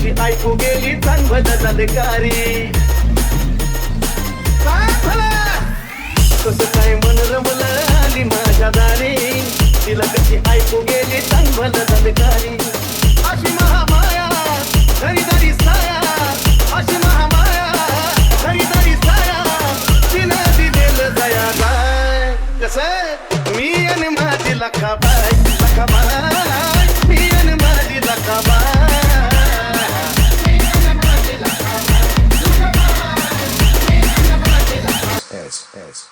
कशी ऐकू गेली चांगलं झलकारी कसं काय मन रमलं आली माझ्या दारी तिला कशी ऐकू गेली चांगलं झलकारी अशी महामाया घरी दारी साया अशी महामाया घरी दारी साया तिनं दिलेलं दया गाय कसं मी आणि माझी लखाबाई मी आणि माझी लखाबाई space.